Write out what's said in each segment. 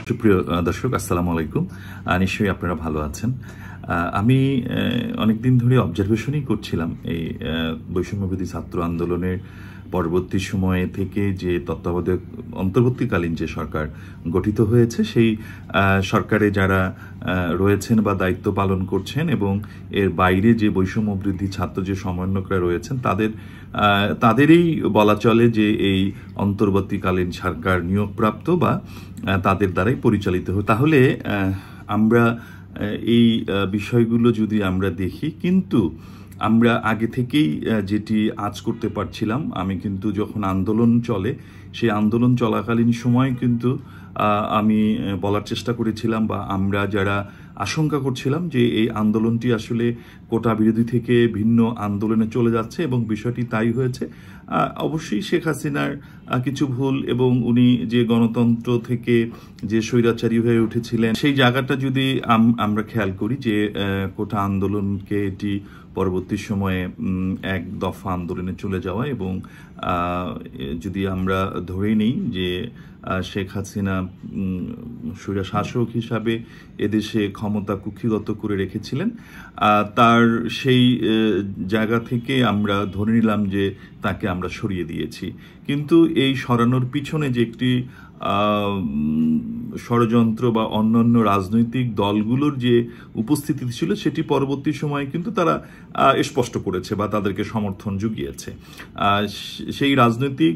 সুপ্রিয় দর্শক, আসসালামু আলাইকুম। নিশ্চয়ই আপনারা ভালো আছেন। আমি অনেকদিন ধরে অবজারভেশনই করছিলাম এই বৈষম্যবিরোধী ছাত্র আন্দোলনের পরবর্তী সময়ে থেকে যে তত্ত্বাবধায়ক অন্তর্বর্তীকালীন যে সরকার গঠিত হয়েছে, সেই সরকারে যারা রয়েছেন বা দায়িত্ব পালন করছেন এবং এর বাইরে যে বৈষম্যবিরোধী ছাত্র যে সমন্বয়করা রয়েছেন, তাদেরই বলা চলে যে এই অন্তর্বর্তীকালীন সরকার নিয়োগপ্রাপ্ত বা তাদের দ্বারাই পরিচালিত হয়। তাহলে আমরা এই বিষয়গুলো যদি আমরা দেখি, কিন্তু আমরা আগে থেকেই যেটি আঁচ করতে পারছিলাম, আমি কিন্তু যখন আন্দোলন চলে সেই আন্দোলন চলাকালীন সময় কিন্তু আমি বলার চেষ্টা করেছিলাম বা আমরা যারা আশঙ্কা করছিলাম যে এই আন্দোলনটি আসলে কোটা বিরোধী থেকে ভিন্ন আন্দোলনে চলে যাচ্ছে, এবং বিষয়টি তাই হয়েছে। অবশ্যই শেখ হাসিনার কিছু ভুল এবং উনি যে গণতন্ত্র থেকে যে স্বৈরাচারী হয়ে উঠেছিলেন, সেই জায়গাটা যদি আমরা খেয়াল করি যে কোটা আন্দোলনকে এটি পরবর্তী সময়ে এক দফা আন্দোলনে চলে যাওয়া, এবং যদি আমরা ধরে নিই যে শেখ হাসিনা স্বৈরা শাসক হিসাবে এদেশে ক্ষমতা কুক্ষিগত করে রেখেছিলেন, তার সেই জায়গা থেকে আমরা ধরে নিলাম যে তাকে আমরা সরিয়ে দিয়েছি। কিন্তু এই সরানোর পিছনে যে একটি ষড়যন্ত্র বা অন্যান্য রাজনৈতিক দলগুলোর যে উপস্থিতি ছিল, সেটি পরবর্তী সময়ে কিন্তু তারা স্পষ্ট করেছে বা তাদেরকে সমর্থন জুগিয়েছে। সেই রাজনৈতিক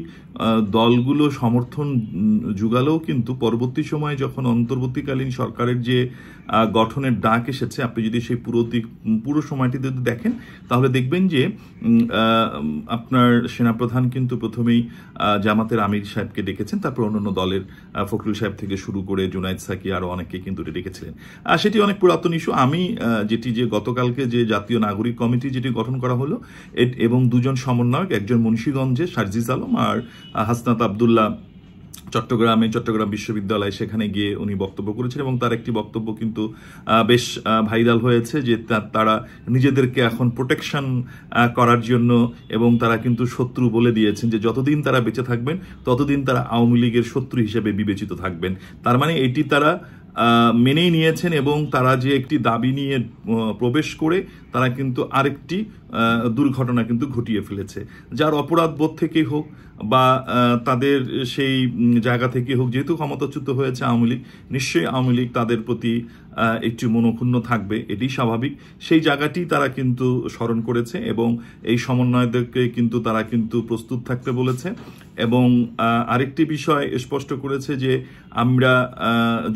দলগুলো সমর্থন জুগালেও কিন্তু পরবর্তী সময়ে যখন অন্তর্বর্তীকালীন সরকারের যে গঠনের ডাক এসেছে, আপনি যদি সেই পুরো সময়টি যদি দেখেন, তাহলে দেখবেন যে আপনার সেনাপ্রধান কিন্তু প্রথমেই জামাতের আমির সাহেবকে ডেকেছেন, তারপর অন্যান্য দলের ফখরুল সাহেব থেকে শুরু করে জুনায়েদ সাকি আরো অনেকে কিন্তু ডেকেছিলেন। সেটি অনেক পুরাতন ইস্যু। আমি যে গতকালকে যে জাতীয় নাগরিক কমিটি যেটি গঠন করা হলো, এবং দুজন সমন্বয়ক, একজন মুন্সিগঞ্জে সার্জিস আলম আর হাসনাত আবদুল্লাহ চট্টগ্রাম বিশ্ববিদ্যালয়, সেখানে গিয়ে উনি বক্তব্য করেছেন, এবং তার একটি বক্তব্য কিন্তু বেশ ভাইরাল হয়েছে যে তারা নিজেদেরকে এখন প্রোটেকশন করার জন্য, এবং তারা কিন্তু শত্রু বলে দিয়েছেন যে যতদিন তারা বেঁচে থাকবেন ততদিন তারা আওয়ামী লীগের শত্রু হিসেবে বিবেচিত থাকবেন। তার মানে এটি তারা মেনেই নিয়েছেন, এবং তারা যে একটি দাবি নিয়ে প্রবেশ করে তারা কিন্তু আরেকটি দুর্ঘটনা কিন্তু ঘটিয়ে ফেলেছে, যার অপরাধ বোধ থেকেই হোক বা তাদের সেই জায়গা থেকে হোক, যেহেতু ক্ষমতাচ্যুত হয়েছে আওয়ামী লীগ, নিশ্চয়ই আওয়ামী লীগ তাদের প্রতি একটু মনোক্ষুণ্ণ থাকবে, এটি স্বাভাবিক। সেই জায়গাটি তারা কিন্তু স্মরণ করেছে, এবং এই সমন্বয়দেরকে কিন্তু তারা কিন্তু প্রস্তুত থাকতে বলেছে। এবং আরেকটি বিষয় স্পষ্ট করেছে যে আমরা,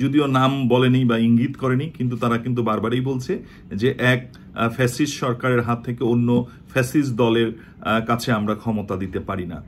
যদিও নাম বলেনি বা ইঙ্গিত করেনি, কিন্তু তারা কিন্তু বারবারই বলছে যে এক ফ্যাসিস্ট সরকারের হাত থেকে অন্য ফ্যাসিস্ট দলের কাছে আমরা ক্ষমতা দিতে পারি না।